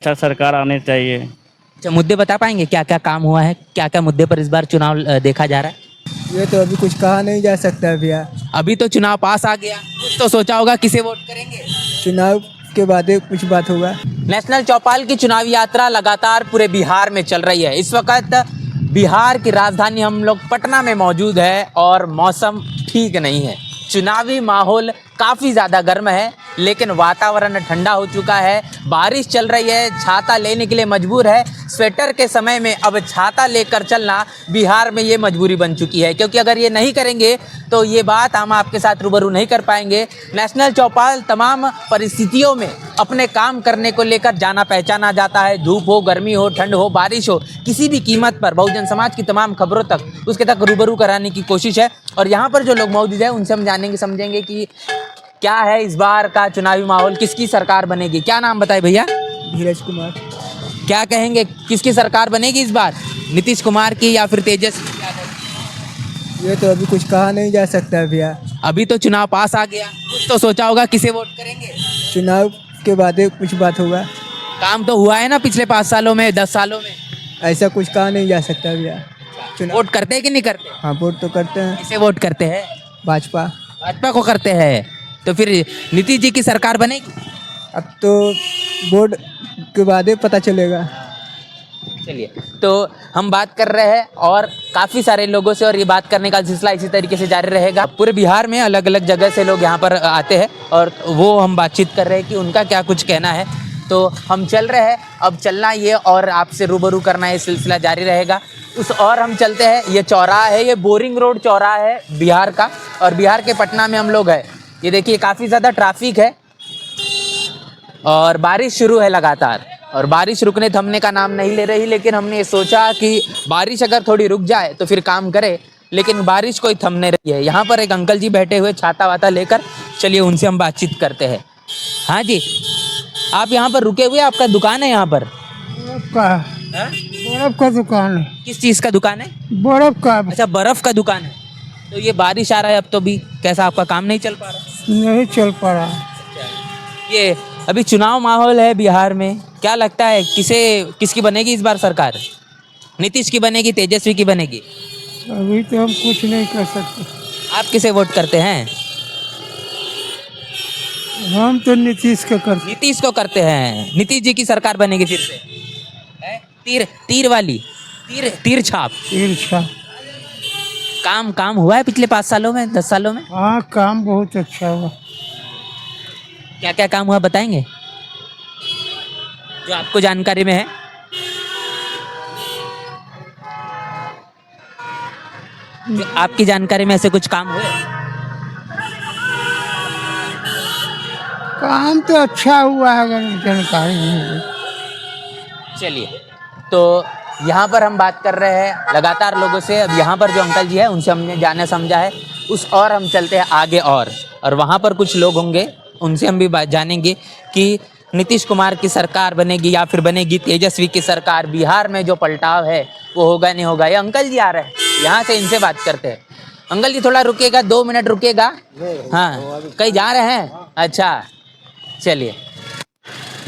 अच्छा सरकार आने चाहिए। अच्छा, मुद्दे बता पाएंगे क्या क्या काम हुआ है, क्या क्या मुद्दे पर इस बार चुनाव देखा जा रहा है? ये तो अभी कुछ कहा नहीं जा सकता भैया। अभी तो चुनाव पास आ गया, कुछ तो सोचा होगा किसे वोट करेंगे। चुनाव के बाद ही कुछ बात होगा। नेशनल चौपाल की चुनावी यात्रा लगातार पूरे बिहार में चल रही है। इस वक्त बिहार की राजधानी हम लोग पटना में मौजूद है और मौसम ठीक नहीं है। चुनावी माहौल काफ़ी ज़्यादा गर्म है, लेकिन वातावरण ठंडा हो चुका है। बारिश चल रही है, छाता लेने के लिए मजबूर है। स्वेटर के समय में अब छाता लेकर चलना बिहार में ये मजबूरी बन चुकी है, क्योंकि अगर ये नहीं करेंगे तो ये बात हम आपके साथ रूबरू नहीं कर पाएंगे। नेशनल चौपाल तमाम परिस्थितियों में अपने काम करने को लेकर जाना पहचाना जाता है। धूप हो, गर्मी हो, ठंड हो, बारिश हो, किसी भी कीमत पर बहुजन समाज की तमाम खबरों तक उसके तक रूबरू कराने की कोशिश है। और यहाँ पर जो लोग मौजूद हैं उनसे हम जानेंगे समझेंगे कि क्या है इस बार का चुनावी माहौल, किसकी सरकार बनेगी। क्या नाम बताए भैया? धीरज कुमार। क्या कहेंगे, किसकी सरकार बनेगी इस बार, नीतीश कुमार की या फिर तेजस्वी यादव? ये तो अभी कुछ कहा नहीं जा सकता भैया। अभी तो चुनाव पास आ गया, कुछ तो सोचा होगा किसे वोट करेंगे। चुनाव के बाद ही कुछ बात होगा। काम तो हुआ है ना पिछले 5 सालों में, 10 सालों में। ऐसा कुछ कहा नहीं जा सकता भैया। वोट करते हैं कि नहीं करते? हाँ, वोट तो करते हैं। किसे वोट करते हैं? भाजपा। भाजपा को करते हैं। तो फिर नीतीश जी की सरकार बनेगी? अब तो वोट के बाद ही पता चलेगा। चलिए, तो हम बात कर रहे हैं और काफ़ी सारे लोगों से, और ये बात करने का सिलसिला इसी तरीके से जारी रहेगा। पूरे बिहार में अलग अलग जगह से लोग यहाँ पर आते हैं और वो हम बातचीत कर रहे हैं कि उनका क्या कुछ कहना है। तो हम चल रहे हैं, अब चलना ये और आपसे रूबरू करना ये सिलसिला जारी रहेगा। उस और हम चलते हैं, ये चौराहा है, ये बोरिंग रोड चौराहा है बिहार का, और बिहार के पटना में हम लोग हैं। ये देखिए काफ़ी ज़्यादा ट्रैफिक है और बारिश शुरू है लगातार, और बारिश रुकने थमने का नाम नहीं ले रही। लेकिन हमने ये सोचा कि बारिश अगर थोड़ी रुक जाए तो फिर काम करे, लेकिन बारिश कोई थम नहीं रही है। यहाँ पर एक अंकल जी बैठे हुए छाता वाता लेकर, चलिए उनसे हम बातचीत करते हैं। हाँ जी, आप यहाँ पर रुके हुए, आपका दुकान है यहाँ पर? बर्फ का दुकान है। किस चीज़ का दुकान है? बर्फ का। अच्छा, बर्फ़ का दुकान है। तो ये बारिश आ रहा है अब तो भी, कैसा आपका काम नहीं चल पा रहा? नहीं चल पा रहा। ये अभी चुनाव माहौल है बिहार में, क्या लगता है किसकी बनेगी इस बार सरकार? नीतीश की बनेगी, तेजस्वी की बनेगी? अभी तो हम कुछ नहीं कर सकते। आप किसे वोट करते हैं? हम तो नीतीश का करते। नीतीश को करते हैं। नीतीश जी की सरकार बनेगी फिर से? तीर वाली, तीर छाप। ईर्षा। काम हुआ है पिछले 5 सालों में, 10 सालों में? हाँ, काम बहुत अच्छा हुआ। क्या क्या काम हुआ बताएंगे जो आपको जानकारी में है? जो आपकी जानकारी में ऐसे कुछ काम हुए? काम तो अच्छा हुआ है, अगर जानकारी नहीं है। चलिए, तो यहाँ पर हम बात कर रहे हैं लगातार लोगों से। अब यहाँ पर जो अंकल जी है उनसे हमने जाना समझा है। उस और हम चलते हैं आगे, और वहाँ पर कुछ लोग होंगे, उनसे हम भी जानेंगे कि नीतीश कुमार की सरकार बनेगी या फिर बनेगी तेजस्वी की सरकार। बिहार में जो पलटाव है वो होगा नहीं होगा। ये अंकल जी आ रहे हैं, यहाँ से इनसे बात करते हैं। अंकल जी थोड़ा रुकिएगा, 2 मिनट रुकिएगा। हाँ, कहीं जा रहे हैं? अच्छा, चलिए,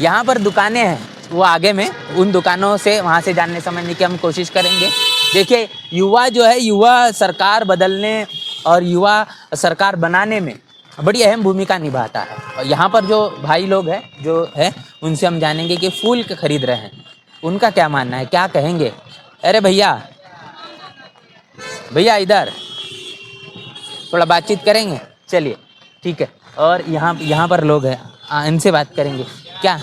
यहाँ पर दुकानें हैं वो आगे में, उन दुकानों से वहाँ से जानने समझने की हम कोशिश करेंगे। देखिए, युवा जो है, युवा सरकार बदलने और युवा सरकार बनाने में बड़ी अहम भूमिका निभाता है। और यहाँ पर जो भाई लोग हैं जो है उनसे हम जानेंगे कि फूल के खरीद रहे हैं, उनका क्या मानना है, क्या कहेंगे। अरे भैया इधर थोड़ा बातचीत करेंगे, चलिए ठीक है। और यहाँ पर लोग हैं, इनसे बात करेंगे। क्या?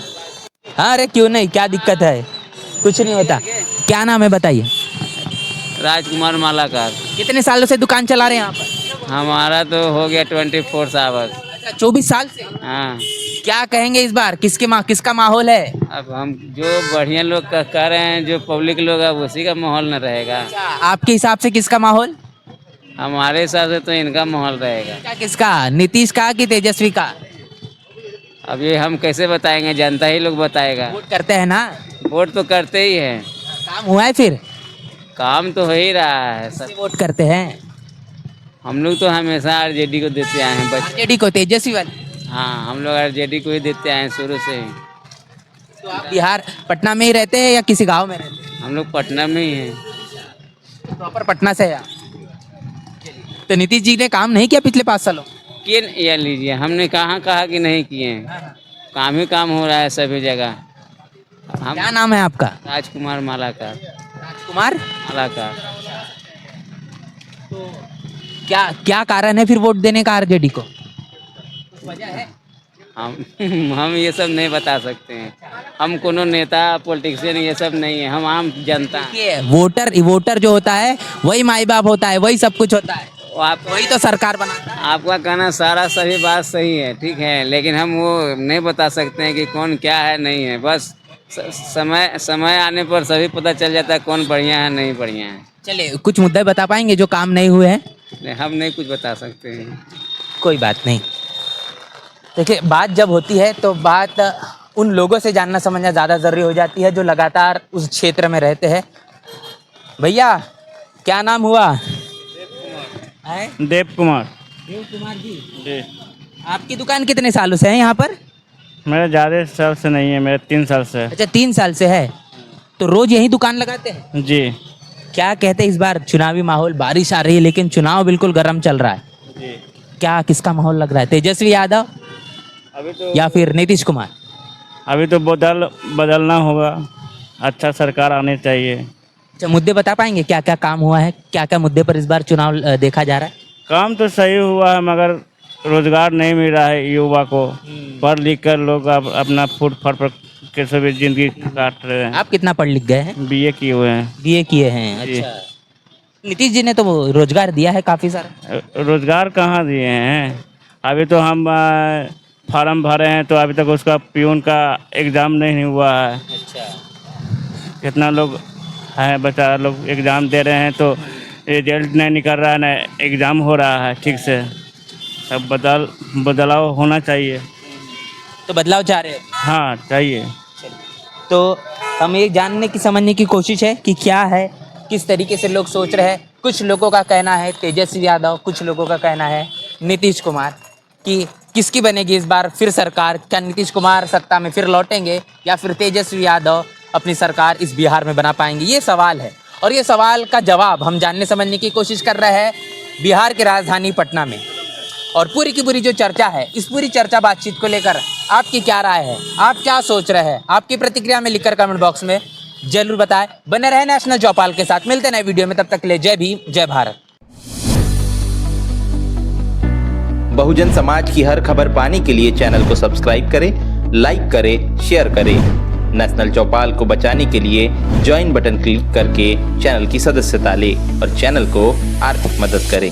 हाँ, अरे क्यों नहीं, क्या दिक्कत है? कुछ नहीं होता। क्या नाम है बताइए? राजकुमार मालाकार। कितने सालों से दुकान चला रहे हैं यहाँ पर? हमारा तो हो गया 24 आवर्स। अच्छा, 24 साल से। हाँ, क्या कहेंगे इस बार, किसका माहौल है? अब हम जो बढ़िया लोग कह रहे हैं, जो पब्लिक लोग है उसी का माहौल न रहेगा। अच्छा, आपके हिसाब से किसका माहौल? हमारे हिसाब से तो इनका माहौल रहेगा। क्या, किसका? नीतीश का कि तेजस्वी का? अब ये हम कैसे बताएंगे, जनता ही लोग बताएगा। वोट करते हैं ना? वोट तो करते ही हैं। काम हुआ है फिर? काम तो हो ही रहा है किसे सब। वोट करते हैं? हम लोग तो हमेशा आरजेडी को देते आए हैं आरजेडी को, तेजस्वी वाली? हाँ, हम लोग आरजेडी को ही देते आए हैं शुरू से ही। तो आप बिहार पटना में ही रहते हैं या किसी गांव में रहते हैं? हम लोग पटना में ही हैं। प्रॉपर पटना से है आप? तो नीतीश जी ने काम नहीं किया पिछले 5 सालों? किन ये लीजिए, हमने कहाँ कहा कि नहीं किए हैं, काम ही काम हो रहा है सभी जगह। हम क्या नाम है आपका? राजकुमार मालाकार। राजकुमार। मालाकार। क्या क्या कारण है फिर वोट देने का आरजेडी को? वजह है? हम ये सब नहीं बता सकते हैं। हम कोनो नेता पॉलिटिशियन ये सब नहीं है, हम आम जनता हैं। देखिए, वोटर जो होता है वही माई बाप होता है, वही सब कुछ होता है, वही तो सरकार बनाता है। आपका कहना सारा सभी बात सही है, ठीक है, लेकिन हम वो नहीं बता सकते हैं कि कौन क्या है नहीं है। बस समय आने पर सभी पता चल जाता है कौन बढ़िया है नहीं बढ़िया है। चलिए, कुछ मुद्दे बता पाएंगे जो काम नहीं हुए हैं? नहीं, हम नहीं कुछ बता सकते हैं। कोई बात नहीं। देखिए, बात जब होती है तो बात उन लोगों से जानना समझना ज़्यादा ज़रूरी हो जाती है जो लगातार उस क्षेत्र में रहते हैं। भैया, क्या नाम हुआ? देव कुमार। देव कुमार जी। जी। आपकी दुकान कितने सालों से है यहाँ पर? मेरा ज़्यादा साल से नहीं है, मेरा 3 साल से है। अच्छा, 3 साल से है। तो रोज यही दुकान लगाते हैं? जी। क्या कहते हैं इस बार चुनावी माहौल, बारिश आ रही है लेकिन चुनाव बिल्कुल गर्म चल रहा है, जी। क्या किसका माहौल लग रहा है? तेजस्वी यादव अभी तो या फिर नीतीश कुमार? बदलना होगा, अच्छा सरकार आनी चाहिए। अच्छा, मुद्दे बता पाएंगे क्या क्या काम हुआ है, क्या क्या मुद्दे पर इस बार चुनाव देखा जा रहा है? काम तो सही हुआ है मगर रोजगार नहीं मिल रहा है युवा को। पढ़ लिख कर लोग अब अपना फूट फाट पर कैसे भी जिंदगी काट रहे हैं। आप कितना पढ़ लिख गए हैं? बीए किए हुए हैं। बीए किए हैं। जी। अच्छा, नीतीश जी ने तो वो रोजगार दिया है काफी सारा। रोजगार कहाँ दिए हैं? अभी तो हम फार्म भरे हैं तो अभी तक उसका प्यून का एग्ज़ाम नहीं हुआ है। अच्छा। कितना लोग हैं, बच्चा लोग एग्ज़ाम दे रहे हैं तो रिजल्ट नहीं निकल रहा है, ना एग्ज़ाम हो रहा है ठीक से। सब बदलाव होना चाहिए। तो बदलाव चाह रहे हो? हाँ, चाहिए। तो हम ये जानने की समझने की कोशिश है कि क्या है, किस तरीके से लोग सोच रहे हैं। कुछ लोगों का कहना है तेजस्वी यादव, कुछ लोगों का कहना है नीतीश कुमार। कि किसकी बनेगी इस बार फिर सरकार? क्या नीतीश कुमार सत्ता में फिर लौटेंगे या फिर तेजस्वी यादव अपनी सरकार इस बिहार में बना पाएंगे? ये सवाल है और ये सवाल का जवाब हम जानने समझने की कोशिश कर रहे हैं बिहार की राजधानी पटना में। और पूरी की पूरी जो चर्चा है, इस पूरी चर्चा बातचीत को लेकर आपकी क्या राय है, आप क्या सोच रहे हैं? आपकी प्रतिक्रिया में लिखकर कमेंट बॉक्स में जरूर बताएं। बने रहे नेशनल चौपाल के साथ, मिलते हैं नए वीडियो में, तब तक के लिए जय भीम, जय भारत। बहुजन समाज की हर खबर पाने के लिए चैनल को सब्सक्राइब करें, लाइक करें, शेयर करें। नेशनल चौपाल को बचाने के लिए ज्वाइन बटन क्लिक करके चैनल की सदस्यता लें और चैनल को आर्थिक मदद करें।